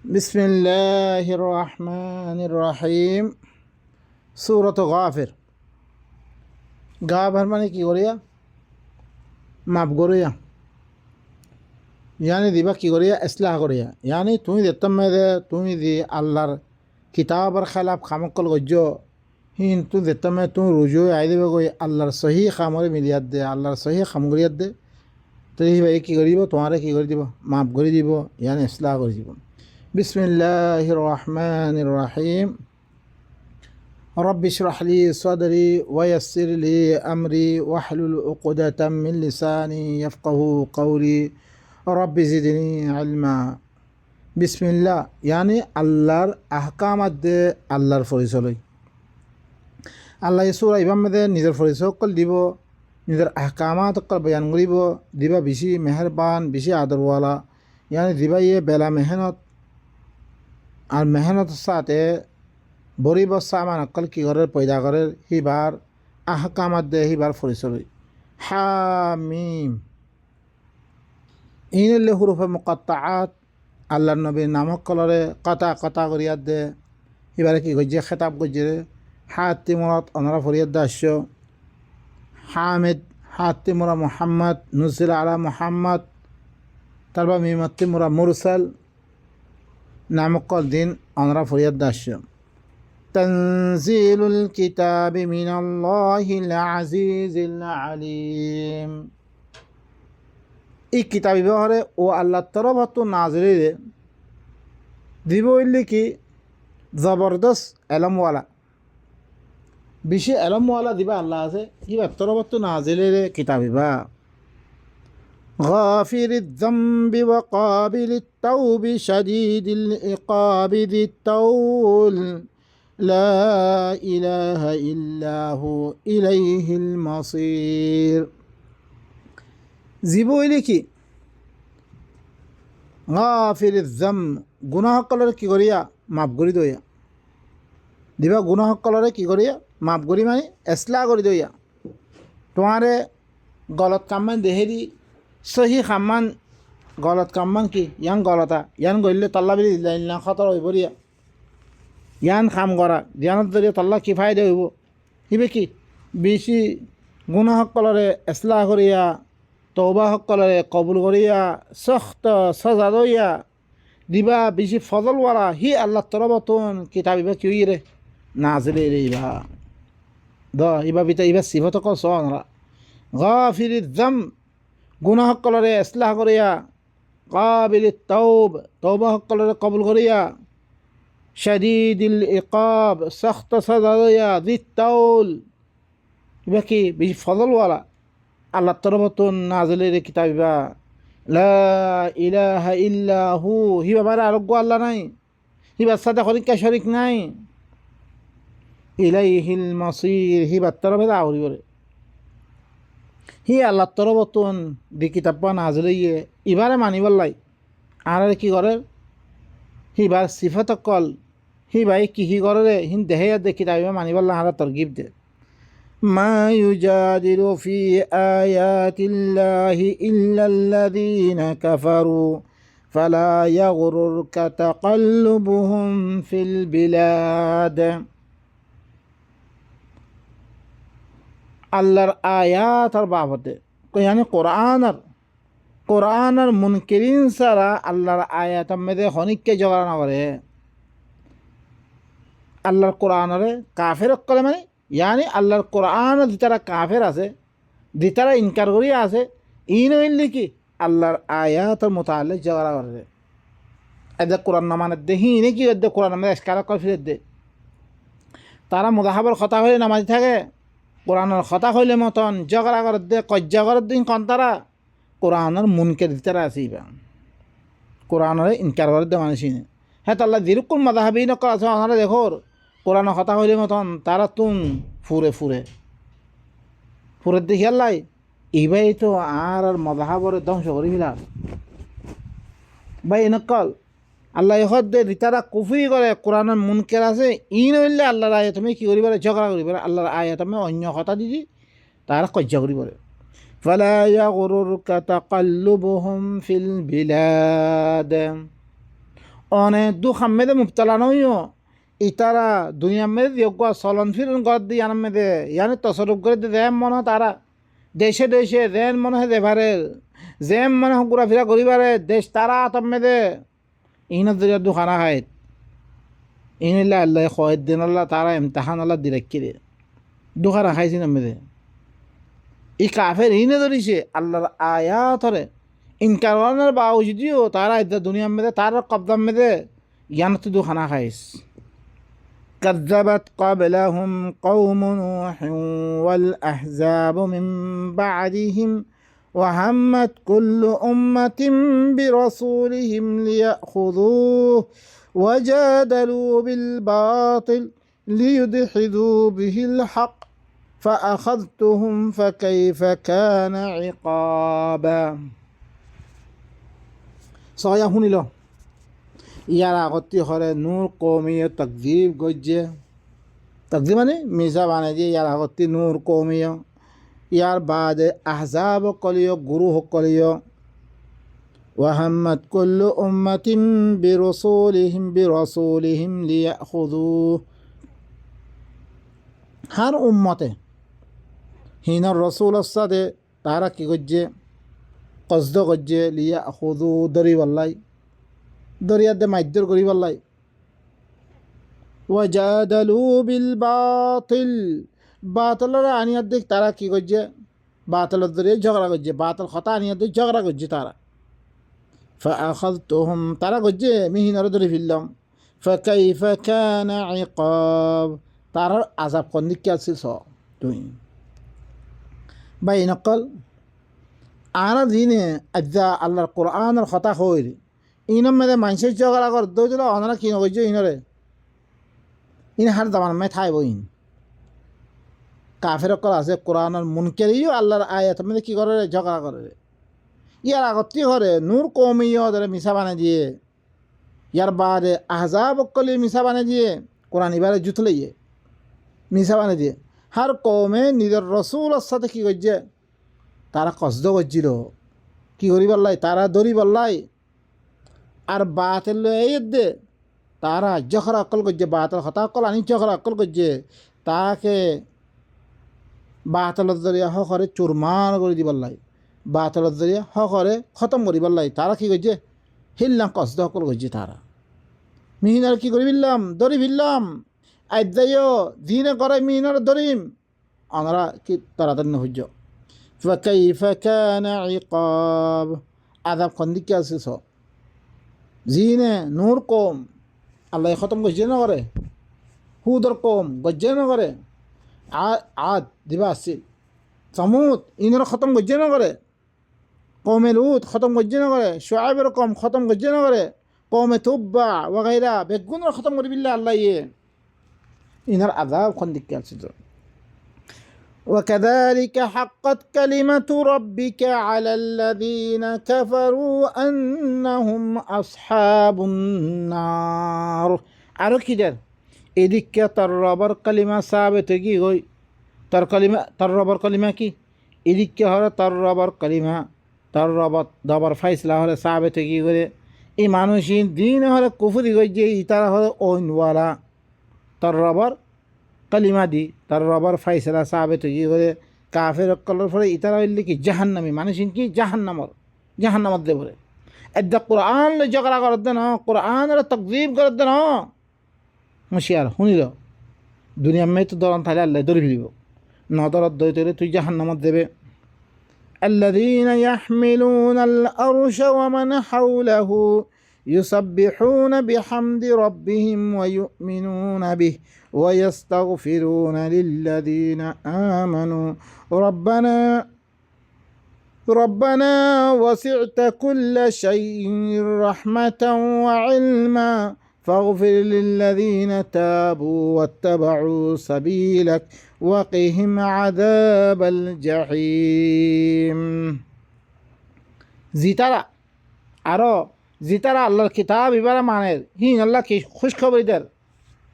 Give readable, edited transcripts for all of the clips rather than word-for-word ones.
বিসমিল্লাহির রহমানির রহিম। সূরাত গাফির। গাফির মানে কি করিয়া? মাফ করিয়া, ইয়ানি দিবা কি করিয়া? ইসলাহ করিয়া। ইয়ানি তুমি দেখতাম মেয়েদে তুমি দি আল্লাহর কিতাবর খেলাফ খামকল গজ্য হিন তুমি দেখতাম মেয়ে তুমি রুজু আই দেবে গই আল্লাহর সহি খামরে মিলিয়াত দে, আল্লাহর সহি খাম করিয়াত দে। তো এই ভাই কী করি দিব? তোমারে কী করে দিব? মাফ করে দিব, ইয়ানি ইসলাহ করে দিব। বিসমিল্লাহির রহমানির রহিম। رب اشرح لي صدري ويسر لي أمري واحلل عقدة من لساني يفقه قولي رب زدني علما। বিসমিল্লাহ ইয়ানি আল্লাহর আহকামাত দে, আল্লাহর পরিচয়। আল্লাহ সূরা ইবাম মধ্যে নিজের পরিচয় অকল দিব, নিজের আহকামাত অকল বয়ান করিব। দিবা বেশি মেহরবান, বেশি আদরওয়ালা। ইয়ানি দিবা ইয়ে বেলা মেহনত আর মেহনতের সাথে বরিব সামান অকল কি ঘরের পয়দা ঘরের হিবার আহকামাত দে, হিবার পরিচয়। হামিম ইনলে হুরুফে মুকাত্তাআত আল্লাহর নবীর নামক কলরে কতা কতা করিয়াত দে, হিবারে কি গজ্জে খেতাব গজ্জে। হাতি মুরাত অনরা ফরিয়াদ দাস্য। হামিদ হাতি মুরা মুহাম্মদ নুজিল আলা মুহাম্মদ। তারপর মিমতি মুরা মুরসাল নামক কল দিন অনরা ফরিয়াদ দাস্য। তনজিলুল কিতাবি মিনাল্লাহিল আজিজিল আলিম। এই কিতাব ব্যবহারে ও আল্লাহর তরফত নাজিলে দিব হইলে কি জবরদস্ত এলমওয়ালা, বেশি এলমওয়ালা দিবা আল্লাহ আছে। ইবা তরফত নাজিলে কিতাবিবা غافر الذنب وقابل التوب شديد العقاب ذي الطول لا إله إلا هو إليه المصير। জীবো হইলে কি গাফির জাম, গুনাহ কলরে কি করিয়া? মাফ করি দইয়া দিবা। গুনাহ কলরে কি করিয়া? মাফ করি মানে এসলা করি দইয়া। তোমারে গলত কামান দেহেরি সহি খামান গলত কামান কি ইয়ান গলতা ইয়ান গইলে তাল্লা বেরি দিলা খতর হইব রিয়া। ইয়ান খাম করা জ্ঞানত জরিয়া তাল্লা কি ফায়দা হইব? হিবে কি বেশি গুনাহ কলরে এসলা করিয়া তওবা সকলরে কবুল করিয়া সখ্ত সজা দইয়া দিবা বেশি ফজলওয়ালা হি আল্লাহ তরফতন কিতাবিবা কি রে নাজিলে রে ইবা দ ইবা বিতা ইবা সিফত কল সনরা। গাফির জাম গুনাহ সকলরে ইসলাহ করিয়া, কাবিল তওব তওবা সকলরে কবুল করিয়া, শাদীদিল ইকাব সখ্ত সজা দইয়া, যিত তাউল ইবা কি বেশি ফজলওয়ালা আল্লাহ তরফতুন নাজিলের কিতাবিবা। লা ইলাহা ইল্লা হু হিবা বারা আরোগ্য আল্লাহ নাই, হিবার সাথে খরিকা শরিক নাই। ইলাইহিল মাসির হিবার তরফে আউরি বলে হি আল্লাহ তরফতুন দি কিতাব্বা নাজিলে ইবারে মানিবার লাই। আর কি করে হিবার সিফত কল হিবাই কি করে হিন দেহে দে কিতাবিবা মানিবার লাই আর তরগিব দে। ما يجادل في آيات الله إلا الذين كفروا فلا يغررك تقلبهم في البلاد। আল্লাহর আয়াতের বাবদে yani কোরআনের মুনকিরিন ছাড়া আল্লাহর আয়াতের মধ্যে হনিককে জগড়া না করে। আল্লাহর কোরআনের কাফের কলে মানে ইয়ানি আল্লাহর কোরআন যেতারা কাফের আছে, যেতারা ইনকার করিয়া আছে, ইন হইলে কি আল্লাহর আয়াতের মোতালে ঝগড়া করে। এদের কোরআন না মানে দেখি ইনে কি দে কোরআন আমাদের এসকার করে ফিরে দে। তারা মুদাহাবর কথা হইলে নামাজি থাকে, কোরআনের কথা হইলে মতন ঝগড়া করে দে, কজ্জা করে দিন কন তারা কোরআনের মুনকে দিতারা আছে। ইবা কোরআনের ইনকার করে দে মানুষ ইনে হ্যাঁ তো আল্লাহ যেরকম মাদাহাবি নকর আছে ওনারা দেখো কোরআনের কথা হইলে মতন তারা তুন ফুরে দেখি আল্লাহ এইবাই তো আর মজাহাবরে ধ্বংস করি ফেলার ভাই নকল আল্লাহ হদ দে রিতারা কুফি করে কোরআনের মুনকের আছে ইন হইলে আল্লাহর আয়াত তুমি কি করিবারে ঝগড়া করিবারে আল্লাহর আয়াত আমি অন্য কথা দিদি তারা কজ্জা করিবারে। ফালা ইয়াগুরুরকা তাকাল্লুবুহুম ফিল বিলাদ অনে দু খাম্মেদে মুবতলা নইও ইতারা দুনিয়া মেদে যোগ্য চলন ফিরন গদ দি আনাম মেদে ইয়ানি তসরুফ করে দে যেম মনে তারা দেশে দেশে যেন মনে হয় দেবারে যেম মনে হয় ঘোরাফেরা করিবারে দেশ তারা আতম মেদে ইনত দরিয়া দুখানা খায় ইনিল্লা আল্লাহ খয়েদ দিন আল্লাহ তারা ইমতাহান আল্লাহ দিরাক্কি দে দুখানা খাইছি না মেদে ই কাফের ইনে ধরিছে আল্লাহর আয়াতরে ইনকারের বাউজুদিও তারা ইদা দুনিয়া মেদে তার কবদাম মেদে ইয়ানত দুখানা খাইস كذبت قبلهم قوم نوح والأحزاب من بعدهم وهمت كل أمة برسولهم ليأخذوه وجادلوا بالباطل ليدحضوا به الحق فأخذتهم فكيف كان عقابا صايا هوني له ইয়ার আগতি হরে নূর কৌমিয় তকজিব গজ্জে তকজিব মানে মিজা বানাই দিয়ে ইয়ার আগতি নূর কৌমিয় ইয়ার বাদে আহজাব কলিয় গুরু কলিয় ওয়াহাম্মদ কুল্লু উম্মাতিন বিরসুলিহিম লিয়াখুযু হার উম্মতে হিনার রসুলের সাথে তারা কি গজ্জে কসদ গজ্জে লিয়াখুযু দরিবাল্লাই দরিয়াতে মাইদ্যর করি বললাই ওয়াজাদালু বিল বাতিল বাতলের আনিয়াত দেখ তারা কি করছে বাতলের দরিয়ে ঝগড়া করছে বাতল কথা আনিয়াত দেখ ঝগড়া করছে তারা ফাআখাযতুহুম তারা করছে মিহিনার ধরে ফেললাম ফাকাইফা কানা ইকাব তার আযাব কোন দিকে আছে স তুই বাই নকল আরা দিনে আজ্জা আল্লাহর কোরআনের কথা হই ইনম মেদে মানুষের ঝগড়া কর দৌড় অনারা কি নগজ ইনরে in her Daman May থাইব in কাফের কল আছে কোরআনের মুনকেরিও আল্লাহর আয়াত মেদে কি করে ঝগড়া করে ইয়ার আগতি করে নূর কৌমিও ধরে মিশা বানিয়ে দিয়ে ইয়ার বাদে আহজাব কলি মিশা বানিয়ে দিয়ে কোরআন এবারে জুতলে ইয়ে মিশা বানিয়ে দিয়ে হার কৌমে নিজের রসুলের সাথে কি করছে তারা কসদ করছিল কি করি বললাই তারা দড়ি বললাই আর বাতিল এই দে তারা ঝগড়া অকল করছে বাতিল হতা অকল আনি ঝগড়া অকল করছে তাকে বাতিলের জরিয়া হরে চুরমার করে দিবার লাই বাতিলের জরিয়া হরে খতম করিবার লাই তারা কি করছে হিল্লাম কষ্ট অকল করছে তারা মিহিনার কি করি বিল্লাম দড়ি ফিরলাম আইদাইও দিনে করে মিহিনার দড়িম আমরা কি তাড়াতাড়ি হইজ ফাকাইফা কানা ইকাব আযাব কোন দিকে আছে সব জিনে নূর কম আল্লাহ খতম গজ্জে না করে হুদর কম গজ্জে না করে আদ দিবা আসছিল সমুদ ইনর খতম গজ্জে না করে কৌমে লুত খতম গজ্জে না করে শুআইবের কম খতম গজ্জে না করে কৌমে তুব্বা ওয়াগাইরা বেগুনের খতম করি বিল্লা আল্লাহ ইয়ে ইনার আযাব কোন দিকে আছে তো وكذلك حقت كلمة ربك على الذين كفروا أنهم أصحاب النار আরো কি দেন এদিকে তার রবার কালিমা সাবেত কি হই তার রবার কালিমা কি এদিকে হরে তার রবার কালিমা তার রবার দবার ফাইসলা হলে সাবেত কি করে এই মানুষই দিন হলে কুফরি গই যে ইতারা হলে ওইনওয়ালা তার রবার কালিমা দি তার রবার ফাইসলা সাবেত কি করে কাফের কলর ফলে ইতারা হইলে কি জাহান্নামী মানুষ কি জাহান্নামত দেবরে এদ্দা কোরআন ঝগড়া করার দেন কোরআনের তকজিব করার দেন হুঁশিয়ার শুনিল দুনিয়া মেয়ে তো দরন থাকলে আল্লাহ ধরে ফেলিব ন দরদ দই তৈরি তুই জাহান্নামত দেবে الذين يحملون الأرش ومن حوله يسبحون بحمد ربهم ويؤمنون به ويستغفرون للذين آمنوا ربنا وسعت كل شيء رحمة وعلما فاغفر للذين تابوا واتبعوا سبيلك وقهم عذاب الجحيم জিতারা আরো জিতারা আল্লাহর কিতাব ইবারা মানের হিন আল্লাহ কি খুশখবরি দের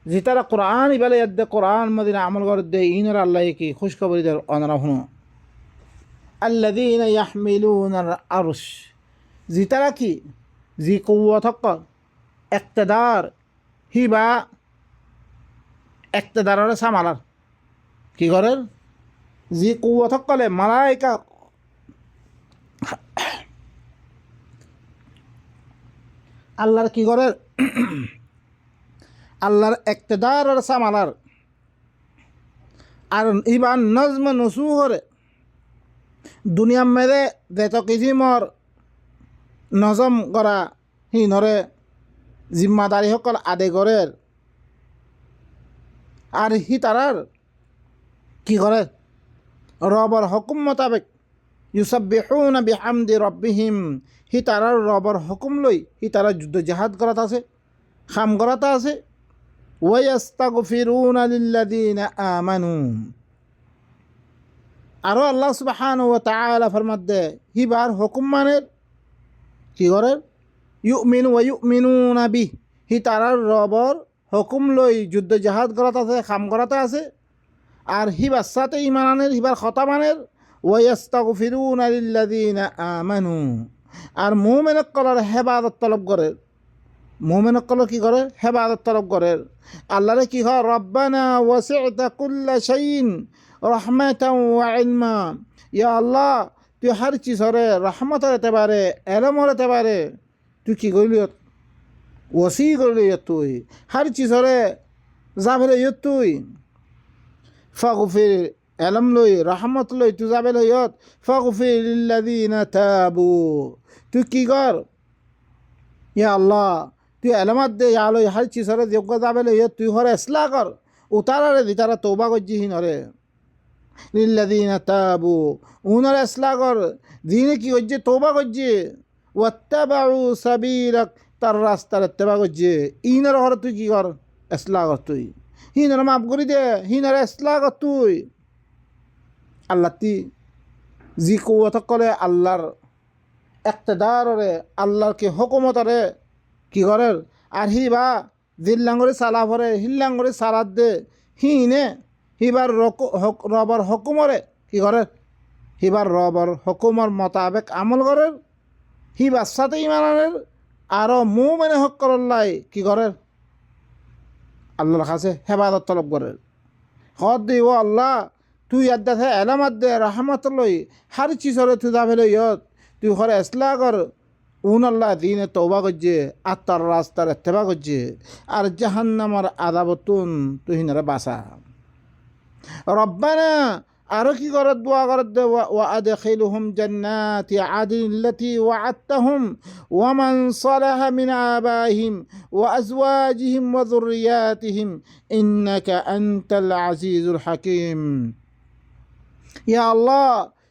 জিতারা কোরআন ইবালে ইয়াদ কোরআন মদিনা আমল করে দে ইনর আল্লাহ কি খুশখবরি দের অনরা হুনো আল্লাযীনা ইয়াহমিলুনাল আরশ জিতারা কি জি কুওয়াত হক একতেদার হিবা একতেদারের সামালার কি করে যি কুয়ত সকলে মালাইকা আল্লাহর কি করে আল্লাহর একতেদারের সামালার আর ইবান নজম নসু করে দুনিয়ার মেরে দেত কিসিমর নজম করা হিনরে জিম্মাদারি সকল আদে করে আর হি তারার কি করে রবর হুকুম মোতাবেক ইউসাব্বিহুনা বিহামদি রব্বিহিম হি তারার রবর হুকুম লই হি তারা যুদ্ধ জাহাদ করাত আছে খাম করাত আছে ওয়াস্তাগফিরুনা লিল্লাযিনা আমানু আরো আল্লাহ সুবহানাহু ওয়া তাআলা ফরমাত দে হিবার হুকুম মানের কি করে ইউমিনু ওয়া ইউমিনুনা বিহি হি তারার রবর হুকুম লই যুদ্ধ জাহাদ করাত আছে খাম করাতে আছে আর হিবার সাথে ইমানের হিবার খতা মানের ওয়াস্তাগফিরুনা লিল্লাযিনা আমানু আর মুমিন কলার হেফাজত তলব করে মুমিন কলার কি করে হেফাজত তলব করে আল্লাহরে কি হয় রব্বানা ওয়াসি'তা কুল্লা শাইইন রাহমাতাও ওয়া ইলমা ইয়া আল্লাহ তুই হর চিজরে রহমত হতে পারে এলম হতে পারে তুই কি করলি ওসি করলি তুই হর চিজরে যাবে তুই ফাগফির এলম লই রহমত লই তুই যাবে লইয়ত ফাগফির লিল্লাযিনা তাবু তুই কি কর ইয়া আল্লাহ তুই এলমাত দে ইয়া লই হর চিজরে যোগ্য যাবে লইয়ত তুই হরে ইসলাহ কর উতারারে দিতারা তওবা করজি হিনরে লিল্লাযিনা তাবু উনরে ইসলাহ কর দিনে কি করছে তওবা করছে ওয়াত্তাবাউ সাবিলাক তার রাস্তার ইত্তেবা করছে ইনর হরে তুই কি কর ইসলাহ কর তুই হিনরে মাফ করে দে হিনরে ইসলাহ কর তুই আল্লাহ তি যি কুয়ত করে আল্লাহর একতেদারে আল্লাহর কি হুকুমতরে কি করে আর হিবা জিল্লাঙ্গরে সালা ভরে হিল্লাঙ্গরে সালাদ দে হিনে হিবার রবর হুকুমরে কি করে হিবার রবর হুকুমর মোতাবেক আমল করে হিবার সাথে ইমানের আরও মুমিন হকরল্লাই কি করে আল্লাহর কাছে হেফাজত তলব করে হদ দি ও আল্লাহ তুই আদাতে এলামাত দে রহমত লই হর চিজরে তুই যাবে লইয়ত তুই ঘরে ইসলাহ কর উন আল্লাহ দিনে তওবা করছে আর তার রাস্তার ইত্তেবা করছে আর জাহান্নামের আযাবতুন তুই হিনারে বাঁচা রব্বানা আরো কি করে দোয়া করে দে ওয়া আদখিলহুম জান্নাতি আদিল্লাতি ওয়া'আদতাহুম ওয়া মান সালাহা মিন আবাইহিম ওয়া আজওয়াজিহিম ওয়া যুররিয়াতিহিম ইন্নাকা আনতাল আজিজুল হাকীম ইয়া আল্লাহ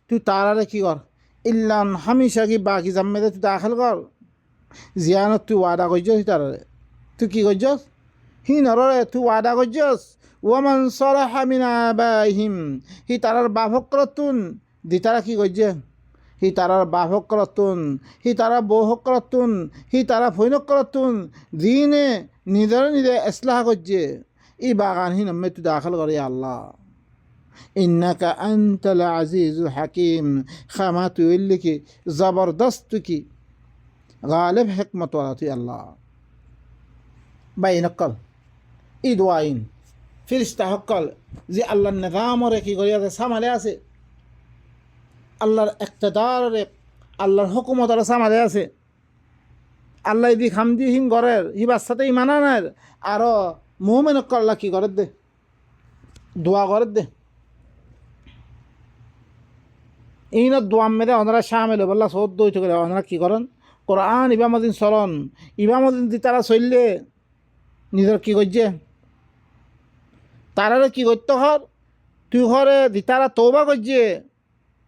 তুই তারারে কি কর ইল্লান হামেশা কি বাকি জাম্মেদে তুই দাখিল কর জিয়ানত তুই ওয়াদা করছিস তারারে তুই কি করছিস হিনরে তুই ওয়াদা করছিস ওয়ামান সালাহা মিন আবাইহিম হি তারার বাভক্রতুন দি তারা কি করছে হি তারার বাভক্রতুন হি তারা বহক্রতুন হি তারা ফৈনক্রতুন দিনে নিজের নিজে ইসলাহ করছে এই বাগান হি নামে তুই দাখিল করে আল্লাহ ইন্নাকা আনতাল আজিজুল হাকিম খামা তুই লিখি জবরদস্ত কি গালিব হিকমত ওয়ালা তুই আল্লাহ বাইনকল ঈদ ওয়াইন ফিরিস্তা সকল যে আল্লাহর নিজামরে কি করি আছে সামালে আছে আল্লাহর ইকতিদারে আল্লাহর হুকুমতরে সামালে আছে আল্লাহ দি খামদি হিন গরের হিবার সাথে ইমানানের আরো মুমিন আল্লাহ কি করে দে দোয়া করে দে ইন দোয়া মেরে ওনারা শামিল বল্লা সৌদ দইত করে ওনারা কি করেন কোরআন ইবামদিন চলন ইবামদিন দি তারা চললে নিজের কি করছে তারারে কি করতে হর তুই ঘরে দিতারা তওবা করছে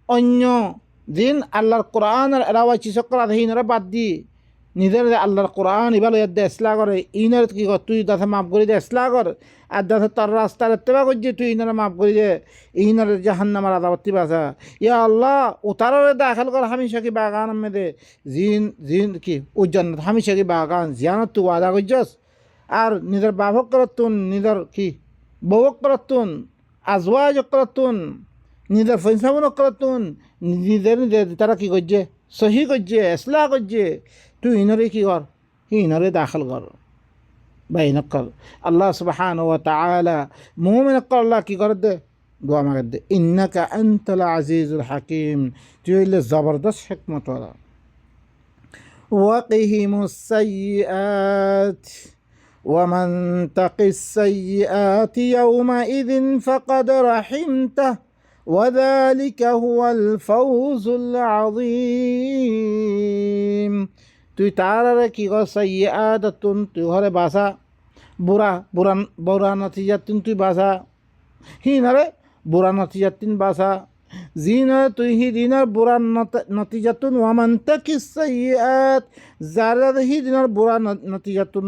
অন্য দিন আল্লাহর কোরআনের এরাওয়াই চিসকরা হিনরে বাদ দি নিজের আল্লাহর কোরআন ইবাল দে ইসলাহ করে ইনের কি কর তুই দাথে মাফ করে দে ইসলাহ কর আর দাথে তার রাস্তার ইত্তেবা করছে তুই ইনারে মাফ করে দে ইনারে জাহান্নামের আযাবতি বাঁচা ইয়া আল্লাহ উতারে দাখিল কর হামেশা কি বাগান মে জিন জিন কি ও জান্নাত হামেশা কি বাগান জিয়ানত তুই ওয়াদা করছস আর নিজের বাভক করতুন নিজের কি বউক করতুন আজওয়াজ করতুন নিজের ফৈসাবন করতুন নিজের নিজের তারা কি করছে সহি করছে ইসলাহ করছে তুই ইনরে কি কর হিনরে দাখিল কর বাইনকল আল্লাহ সুবহানাহু ওয়া তাআলা মুমিনক আল্লাহ কি করে দে দোয়া মাগে দে ইন্নাকা আনতাল আজিজুল হাকিম তুই হইলে জবরদস্ত হিকমত ওয়ালা ওয়াকিহিমুস সাইয়্যাত ومن تق السيئات يومئذ فقد رحمته وذلك هو الفوز العظيم তুই তারারে কি কর সাইয়্যাতুন তুই ঘরে বাসা বুড়া বুড়া বুড়া নতিজাতুন তুই বাসা হিনারে বুড়া নতিজাতুন বাসা জিনারে তুই হি দিনার বুড়া নতিজাতুন ওয়ামান তাকিস সাইয়্যাত যারা হি দিনার বুড়া নতিজাতুন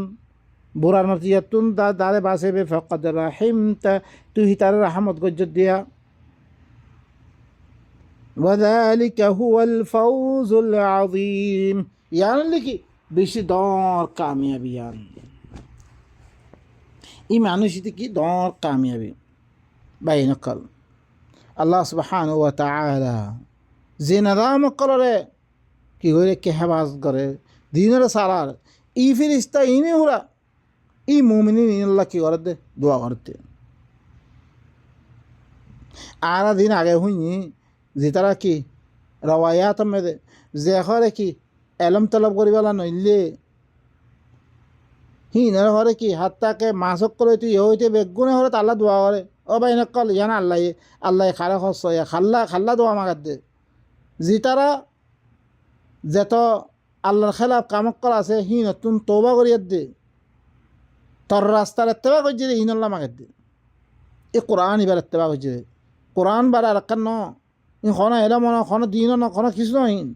বুড়া নতিজাতুন দারে বাসেবে ফাকাদ রাহিমতা তুই হি তার রহমত গজ্জত দিয়া ওয়াযালিকা হুয়াল ফাওজুল আযীম ইয়ান লিখি বেশি দর কামিয়াবি ইয়ান এই মানুষটি কি দর কামিয়াবি বাইনকল আল্লাহ সুবহানাহু ওয়া তাআলা যে নাদাম করে কি করে কে হেফাজ করে দিনের সারার ই ফিরিস্তা ইনি হুরা ই মুমিনিন আল্লাহ কি করে দে দোয়া করতে আর দিন আগে হুইনি যে তারা কি রওয়ায়াত মেদে যে হরে কি এলম তলব করিবেলা নইলে হিনের হরে কি হাত্তাকে মাছক করে তুই হইতে বেগুনে হরে আল্লাহ দোয়া করে ও ভাই নকল ইয়ানা আল্লাহ আল্লাহ খারে খস খাল্লা খাল্লা দোয়া মাগার দে যে তারা যেত আল্লাহর খেলাফ কামক্কল আছে হি নতুন তৌবা করিয়ার দে তোর রাস্তার এত্তেবা করছে দে হিনল্লা মাগার দে এ কোরআন এবার এত্তেবা করছে দে কোরআন বার আর ন খনা এলা মনে খনা দিন ন খনা কিছু নহিন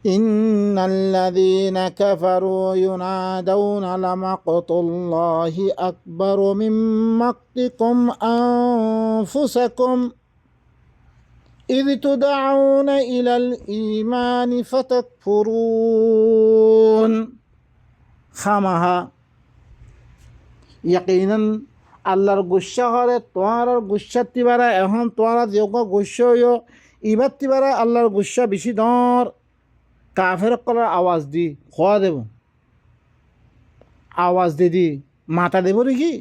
إن الذين كفروا ينادون لمقت الله أكبر من مقتكم أنفسكم إذ تدعون إلى الإيمان فتكفرون خامها يقينا আল্লাহর গুসা হরে তোমার গুসাতি বারা এখন তোমার যোগ গুসা হইও ইবাতি বারা আল্লাহর গুসা বেশি দর কাফের কলার আওয়াজ দি খোয়া দেব আওয়াজ দি মাথা দেব নাকি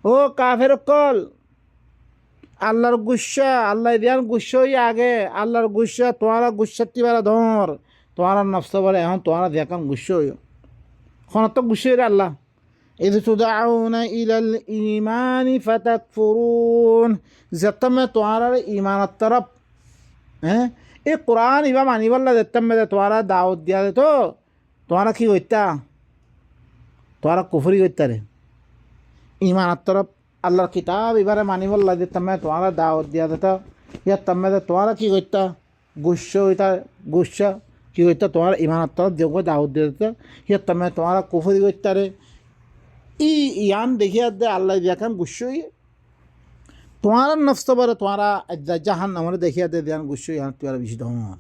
ও কাফের কল আল্লাহর গুসা আল্লাহ দিয়ান গুসা হই আগে আল্লাহর গুসা তোমার গুসাতি বারা ধর তোমার নফস বলে এখন তোমার দেখান গুসা হইও এখন তো গুসা হইরে আল্লাহ إذ تدعون إلى الإيمان فتكفرون زتم توارا إيمان الطرف এই কোরআন ইবা মানিবল্লা দেখতাম মেদে তোরা দাওয়াত দিয়া দে তো তোরা কি করতা তোরা কুফরি করতা রে ইমানের তরফ আল্লাহর কিতাব এবারে মানিবল্লা দেখতাম মেদে তোরা দাওয়াত দিয়া দে তো ইয়ার তাম্মেদে তোরা কি করতা গুস্সা হইতা গুস্সা কি করতা তোরা ইমানের তরফ যোগ দাওয়াত দিয়া দে ইয়ার তাম্মে তোরা কুফরি করতা রে ইয়ান দেখিয়া দে আল্লাহ দেখান গুস্সা হইয়ে তোমার নফস বলে তোমারা জাহান নামে দেখিয়া দে ধ্যান গুস্স ইয়ান তোমার বেশি ধমর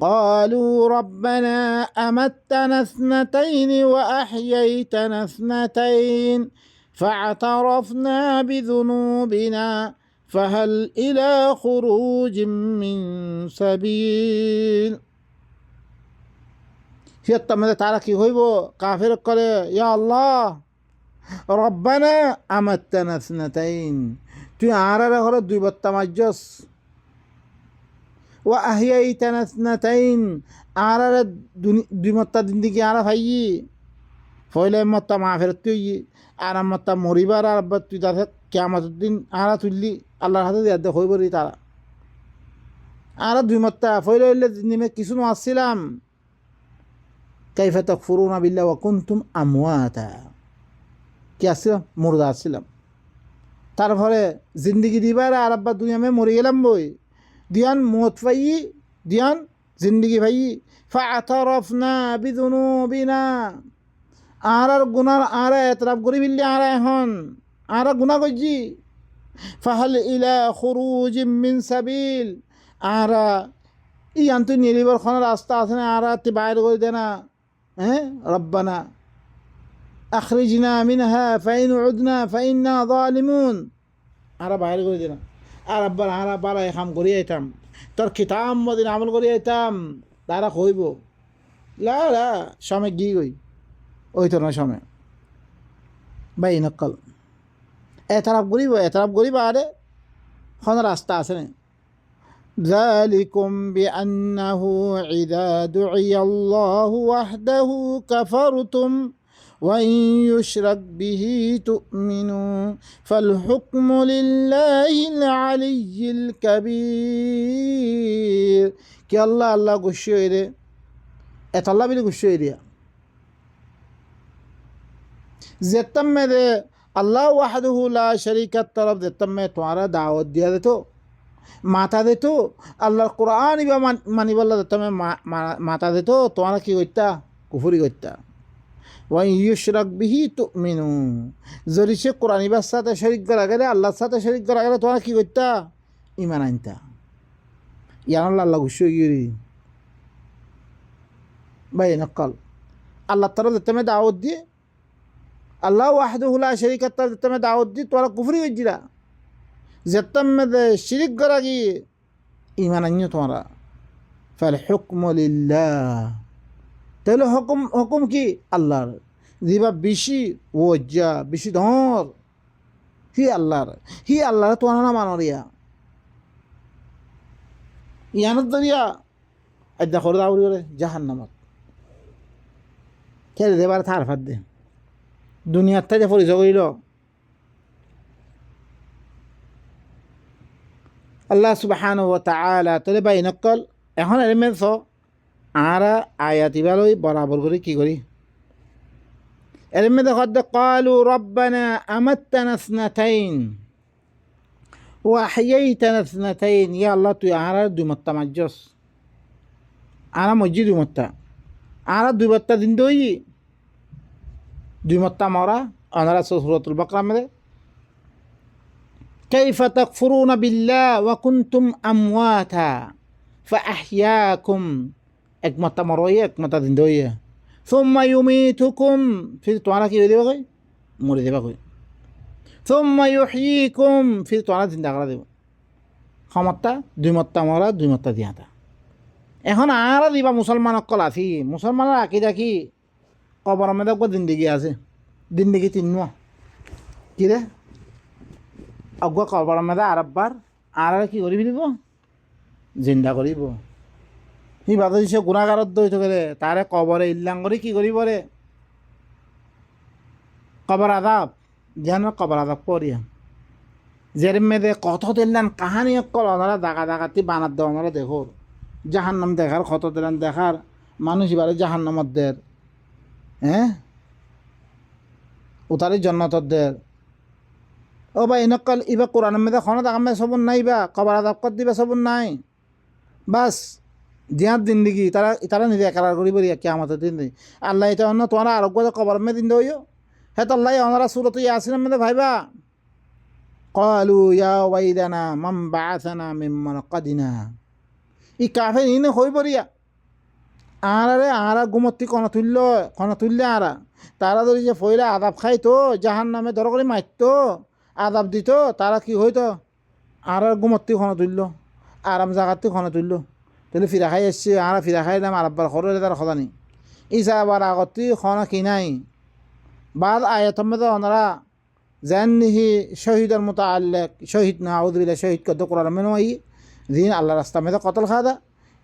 قالوا ربنا أمتنا اثنتين وأحييتنا اثنتين فاعترفنا بذنوبنا فهل إلى خروج من سبيل في التمد تعالى كي هيبو كافر قال يا الله ربنا أمتنا اثنتين তুই আরারে হলো দুই বত্তা মাজস ও আহিয়াইতানা اثنتين আরারে দুই মত্তা জিন্দেগি আরা ভাইয়ি ফয়লে মত্তা মাফেরত তুই আরাম মত্তা মরিবার আর তুই তাতে কিয়ামতের দিন আরা তুললি আল্লাহর হাতে দিয়া দে হইবরি তারা আরা দুই মত্তা ফয়লে হইলে নিমে কিছু আসছিলাম কাইফা তাকফুরুনা বিল্লাহি ওয়া কুনতুম আমওয়াতা কি আসছিলাম মুর্দা আসছিলাম তারপরে জিন্দগি দিবার আর আব্বা দুনিয়া মে মরে গেলাম বই দিয়ান মত পাই দিয়ান জিন্দগি ভাই ফাআতারাফনা বিযুনুবিনা আর গুনার আর এতরাফ করি বিল্লি আর এখন আর গুনাহ করছি ফাহাল ইলা খুরুজিম মিন সাবিল আর ই আন্তু নিলিবার খান রাস্তা আছে না আর তি বাইরে করে দেনা হ্যাঁ রব্বানা أخرجنا منها فإن عدنا فإنا ظالمون أرى باهر قولي دينا أرى بنا أرى بارا يخام قولي يتام تر كتاب مدين عمل قولي يتام তারা কইব লা লা সময় গিয়ে গই ওই তো না সময় ভাই নকল এতরাপ করিব আরে কোনো রাস্তা আছে না ذلكم بأنه إذا دعي الله وحده كفرتم وإن يشرك به تؤمنوا فالحكم لله العلي الكبير كي الله قشيره الله بيلي قشيره زتم دے اللہ وحدہ لا شریک طرف زتم تمہارا دعوت دیا دے تو মাথা দে তো আল্লাহর কোরআন ইবা মানি বললা তুমি মাথা দে তো তোমরা কি করতা কুফরি করতা ওয়া ইউশরাক বিহি তুমিনু যদি সে কোরআন ইবার সাথে শরীক করা গেলে আল্লাহর সাথে শরীক করা গেলে তোমরা কি করতা ঈমান আনতা ইয়ান আল্লাহ খুশি গিরি ভাই নকল আল্লাহ তরফ তুমি দাওয়াত দিয়ে আল্লাহ ওয়াহদাহু লা শারীকা লাহু তুমি দাওয়াত দিয়ে তোমরা কুফরি হইছিলা যেতাম শিরিক করা গিয়ে ইমান আনিও তোমরা ফাল হুকমু লিল্লাহ তাহলে হুকুম কি আল্লাহর যেবা বেশি ওজ্জা বেশি ধর হি আল্লাহর তোমরা না মানরিয়া ইয়ানত দরিয়া আদা করে দাউরি করে জাহান্নামত খেলে দেবার থার ফাদ দে দুনিয়ার থেকে পরিচয় করিল আল্লাহ সুবহানাহু ওয়া তাআলা তলে বাই নকল এখন এলিমেন্ট স আরা আয়াতি বালই বরাবর করে কি করি এলিমেন্ট কদ ক্বালু রব্বানা আমাত্তানা ইসনাতাইন ওয়া আহইয়াইতানা ইসনাতাইন ইয়া আল্লাহ তুই আরা দুই মত্তা মাজস আরা মজি দুই মত্তা আরা দুই মত্তা দিন দই দুই মত্তা মরা আনারা সূরাতুল বাকরা মে كيف تكفرون بالله وكنتم أمواتا فأحياكم إكمتا مروية إكمتا دندوية ثم يميتكم في توارا كي يدي بغي موري دي بغي ثم يحييكم في توارا زندگرا دي خمتا দুই মত্তা মরা দুই মত্তা দিয়াতা এখন আর দিবা মুসলমান অকল আছি মুসলমানের আকীদা কি কবর মধ্যে কো জিন্দেগি আছে জিন্দেগি তিননো কি রে অজ্ঞ কবর মধ্যে আরববার আর কি করিব দিব জিন্দা করিব সি বাদ দিছে গুণাগারত দই থাকে তারে কবরে ইল্লাং করে কি করিব রে কবর আযাব যেন কবর আযাব করিয়া যের মেদে কত দিলেন কাহানি অকল ওনারা দাগা দাগাতি বানাত দেওয়া ওনারা দেখো জাহান্নাম দেখার কত দিলেন দেখার মানুষ এবারে জাহান্নামত দের হ্যাঁ উতারি জন্নতত দের ও ভাই নকল ইবা কোরআনের মধ্যে খনত আগামে সবন নাই বা কবর আযাব কর দিবা সবন নাই বাস জিয়ার জিন্দিগি তারা নিজে একরার করিব রিয়া কিয়ামতের দিন আল্লাহ এটা অন্য তোমরা আরোগ্য কবর মে দিন দইও হে তো আল্লাহ ওনারা সূরাত ইয়াসিনের মধ্যে ভাইবা ক্বালু ইয়া ওয়াইলানা মান বাআসানা মিন মারকাদিনা ই কাফে ইনে হই বরিয়া আরা গুমতি কোন তুল্য আরা তারা ধরি যে ফইলা আযাব খাইতো জাহান্নামে ধর করে মারতো আযাব দিত তারা কি হইতো আর গুমতি কোন তুল্য আরাম জাগাতে কোন তুল্য তাহলে ফিরা খাই এসছে আরা ফিরা খাই দাম আরব্বার খরে তার খদানি ইসা আবার আগতি খানা কিনাই বাদ আয়াত মধ্যে ওনারা জান্নিহি শহীদের মুতাআল্লিক শহীদ না আউযু বিল্লাহ শহীদ কত কোরআন মে নয় দিন আল্লাহ রাস্তা মধ্যে কতল খাদা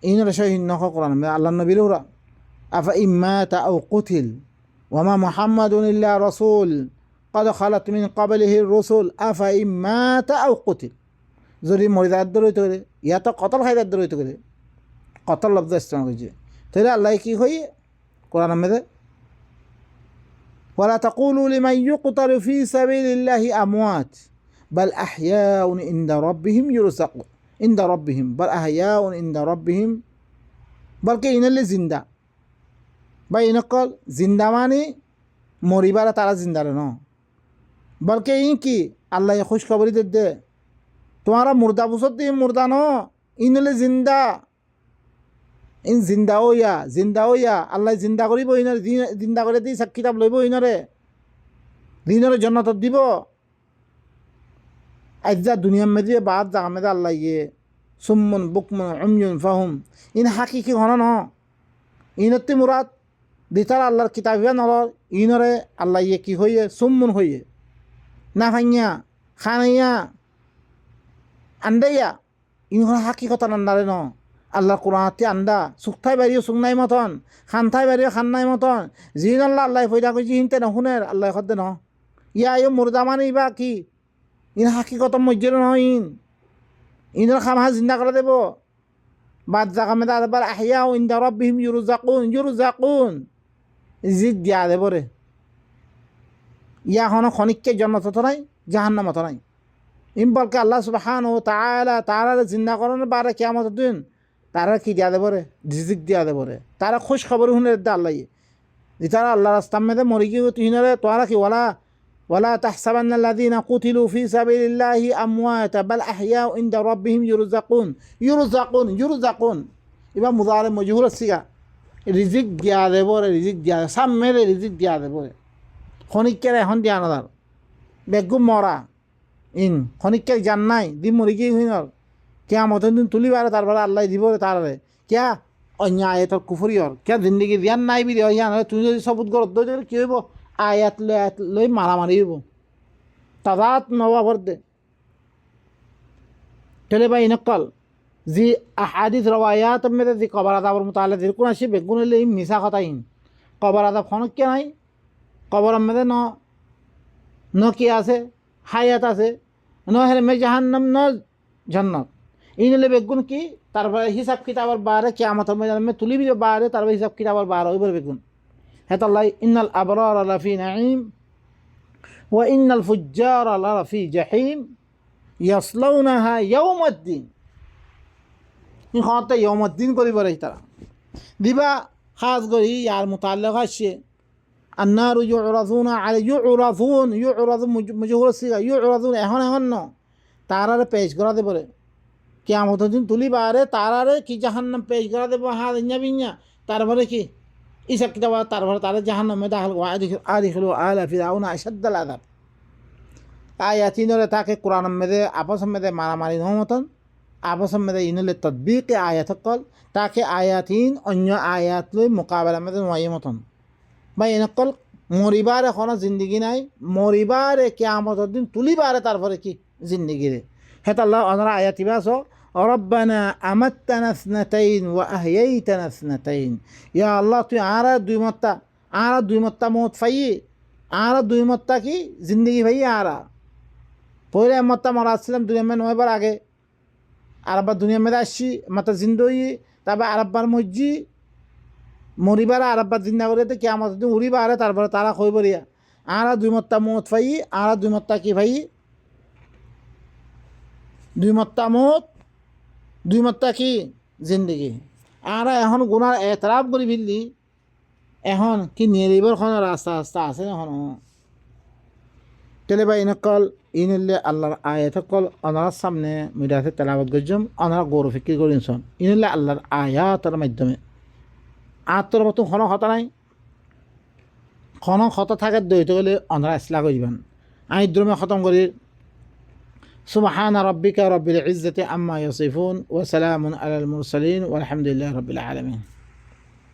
ইনরা শহীদ নখ কোরআন মে আল্লাহ নবীর ওরা আফা ইম্মাতা আও কুতিল ওয়ামা মুহাম্মাদুন ইল্লা রাসূল قد خلت من قبله الرسل আফা ইম্মাতা আও কুতিল যদি মরিদার দরইতে করে ইয়া তো কতল খাইদার দরইতে করে কতল লফজ ইস্তেমাল করেছে তাহলে আল্লাহ কি হই কোরআন মধ্যে ولا تقولوا لمن يقتل في سبيل الله أموات بل أحياء عند ربهم يرزقون عند ربهم بل أحياء عند ربهم بل كإن اللي زندا بين قال زندا ماني মরিবার তারা জিন্দা রে ন বলকে কি আল্লাহ খুশ খবরই দে তোমারা মুর্দা বুঝত দি মুর্দা ন ইনলে জিন্দা ইন জিন্দা হইয়া আল্লাহ জিন্দা করিব ইনরে জিন্দা করে দি সব কিতাব লইব ইনরে দিনরে জন্নত দিব আজ্জা দুনিয়া মধ্যে বাদ জাগা মধ্যে আল্লাহ ইয়ে সুম্মুন বুকমুন উময়ুন ফাহুম ইন হাকিকি হন ন ইনতি মুরাদ দিতার আল্লাহর কিতাবিয়া নলর ইনরে আল্লাহ ইয়ে কি হইয়ে সুম্মুন হইয়ে না ভাইয়া খানাইয়া আন্দাইয়া ইনহর হাকিকতান আন্দারে ন আল্লাহর কোরআনতে আন্দা সুখথাই বাড়িও সুখনাই মতন খানথাই বাড়িও খান্নাই মতন জিন আল্লাহ আল্লাহ ফয়দা কইছি হিনতে নশুনের আল্লাহ খদ্দে ন ইয়া ইয় মুরদামানি বা কি ইন হাকিকত মজ্জের নহয় ইনর খামহা জিন্দা করে দেব বাদ জাকামে আবার আহিয়া ইন্দা রব্বিহিম ইউরুজাকুন জিদ দিয়া দেব রে ইয়া হন খনিককে জন্মত তো নাই জাহান্নাম তো নাই ইম্পলকে আল্লাহ সুবহানাহু ওয়া তাআলা তারা জিন্দা করানোর বারে কিয়ামত দিন তারা কি দিয়া দেব রে রিজিক দিয়া দেব রে তারা খুশ খবর শুনে দে আল্লাহ তারা আল্লাহ রাস্তার মধ্যে মরি গিয়ে তুহিনরে তোরা কি ওয়ালা তাহসাবান্না আল্লাযীনা কুতিলু ফি সাবিলিল্লাহি আমওয়াতা বাল আহইয়াউ ইনদা রাব্বিহিম ইউরুজাকুন এবার মুদারে মজহুর সিগা রিজিক দিয়া দেব রে রিজিক দিয়া সামমেরে রিজিক দিয়া দেব রে খনিকের এখন দিয়া নদার বেগুম মরা ইন খনিকের জান নাই দি মরি গিয়ে হইনর क्या মতন দিন তুলি বারে তারপরে আল্লাহ দিব তারে क्या অন্য আয়াতর কুফরিয়র क्या জিন্দগি জ্ঞান নাই বি ইয়া তুমি যদি সবুত করত দই কি হইব আয়াত লই মারামারি হইব তাদাত নবাবর দে চলে ভাই নকল জি আহাদিস রওয়ায়াত মেরে জি কবর আদাবর মুতাআল্লিক দির কোন আসি বেগুন লই মিসা কথাইন কবর আদাব খনক কে নাই কবর মেরে ন কি আছে হায়াত আছে ন হেরে মে জাহান্নাম ন জান্নাত ইনলে বেগুন কি তারপরে হিসাব কিতাবের বারে কিয়ামতের ময়দানে তুলি বিলে বারে তারপরে হিসাব কিতাবের বারে ওইবার বেগুন হেতাল্লাহ ইন্নাল আবরার লাফি নাঈম ওয়া ইন্নাল ফুজ্জার লাফি জাহিম ইয়াসলাউনাহা ইয়াউমাদ্দিন ইন খাতে ইয়াউমাদ্দিন করিব রে তারা দিবা খাস গরি ইয়ার মুতাআল্লিক আছে النار يعرضون على يعرضون مجهول الصيغه يعرضون এখন ন তারারে পেশ করা দেব রে কিয়ামত দিন তুলি বারে তারারে কি জাহান্নাম পেশ করা দেব হা দুনিয়া বিনিয়া তারপরে কি ইসব কিতাব তারপরে তারা জাহান্নামে দাখিল আদিখলু আলা ফিরাউনা আশাদ্দাল আযাব আয়াতিনরে তাকে কোরআন মধ্যে আপস মধ্যে মারামারি নহমতন আপস মধ্যে ইনলে তদবিক আয়াত কল তাকে আয়াতিন অন্য আয়াত লই মোকাবেলা মধ্যে নয় মতন বা এনেকল মরিবার এখন জিন্দগি নাই মরিবারে কিয়ামত দিন তুলিবারে তারপরে কি জিন্দগি রে হেতাল্লাহ অনারা আয়াতিবা আস রব্বানা আমাত্তানা ইসনাতাইন ওয়া আহইয়াইতানা ইসনাতাইন ইয়া আল্লাহ তুই আরা দুই মত্তা মত ফাই আরা দুই মত্তা কি জিন্দগি ভাই আরা পরে মত্তা মারা আসছিলাম দুনিয়া মে 9 বার আগে আরবার দুনিয়া মে আসছি মাতা জিন্দই তারপর আরবার মজ্জি মরিবার আরব্বা জিন্দা করে তো কিয়ামত দিন উড়িবা আরে তারপরে তারা কইব রিয়া আরা দুই মত্তা মত ফাই আরা দুই মত্তা কি ভাই দুই মত্তা কি জিন্দগি আরা এখন গুনার এতরাফ করি ফেললি এখন কি নিয়ে রাস্তা আছে এখন তেলে বা ইনকল ইনলে আল্লাহর আয়াত কল অনার সামনে মিডিয়াতে তেলাওয়াত গজম অনারা গৌরব ফিকির করিনছন ইনলে আল্লাহর আয়াতের মাধ্যমে আত্মর মতো খন কথা নাই খন কথা থাকে দইতে গেলে অনারা ইসলাহ করিবেন আমি দ্রমে খতম করি সুবহান রাব্বিকা রাব্বিল ইজ্জাতি আম্মা ইয়াসিফুন ওয়া সালামুন আলাল মুরসালিন ওয়ালহামদুলিল্লাহি রাব্বিল আলামিন।